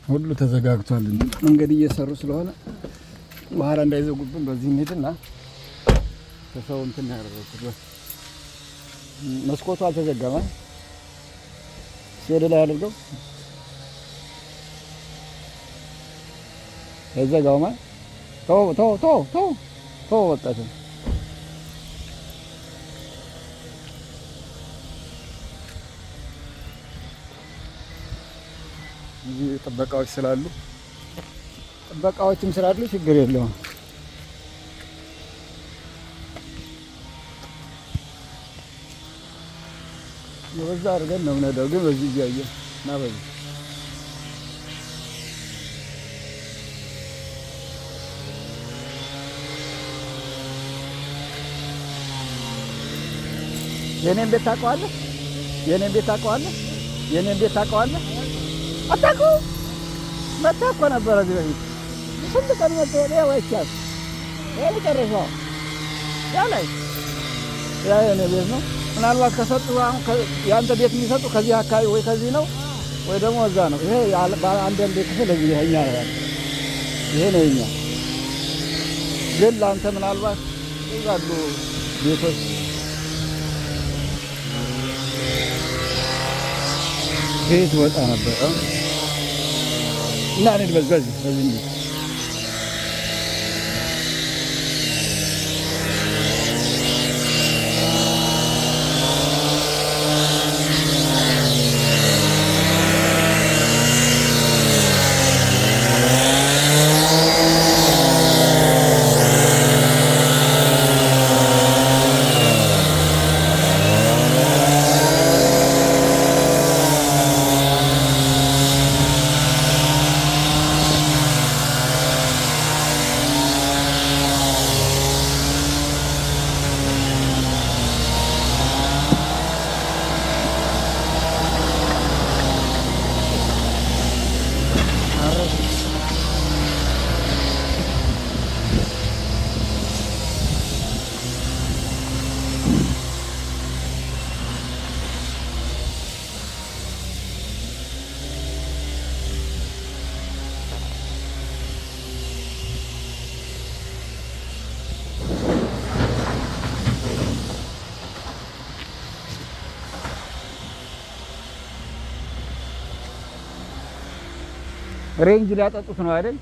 ሁሉ ተዘጋግቷል። መንገድ እየሰሩ ስለሆነ በኋላ እንዳይዘጉብን በዚህ እንሂድና ተሰው እንትን ያደረኩት መስኮቱ አልተዘጋም። ወደ ላይ አድርገው አይዘጋውማ። ተው በቃ እዚህ ጥበቃዎችም ስላሉ ችግር የለውም። በዛ አድርገን ነው የምንሄደው፣ ግን በዚህ እያየን እና በዚህ የኔን ቤት ታውቀዋለህ? አታውቀውም? መተህ እኮ ነበረ እዚህ በፊት ስንት ቀን መተህ ወይቻት መጨረሻው ያ ላይ ያ የኔ ቤት ነው። ምናልባት ከሰጡ አሁን ያንተ ቤት የሚሰጡ ከዚህ አካባቢ ወይ ከዚህ ነው ወይ ደግሞ እዛ ነው። ይሄ አንዳንድ ክፍል እዚህ ይሄኛ ነው። ይሄ ነው የኛ። ግን ለአንተ ምናልባት ይዛሉ ቤቶች ቤት ወጣ ነበር እና እንሂድ በዚህ ሬንጅ ሊያጠጡት ነው አይደል?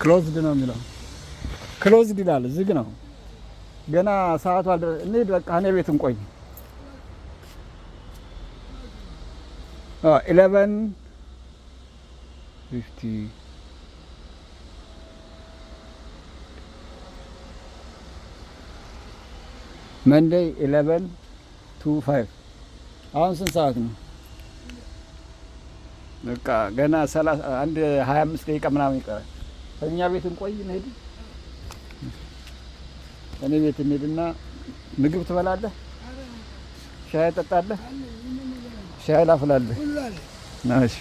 ክሎዝድ ነው የሚለው። ክሎዝድ ይላል፣ ዝግ ነው። ገና ሰዓቱ አልደረሰም። እንሂድ በቃ እኔ ቤት እንቆይ። 11:50 መንዴይ 11:25 አሁን ስንት ሰዓት ነው? በቃ ገና 25 ደቂቃ ምናምን ይቀራል። ከኛ ቤት እንቆይ እንሂድ። እኔ ቤት እንሂድና ምግብ ትበላለህ? ሻይ ጠጣለህ? ሻይ ላፍላለህ? እሺ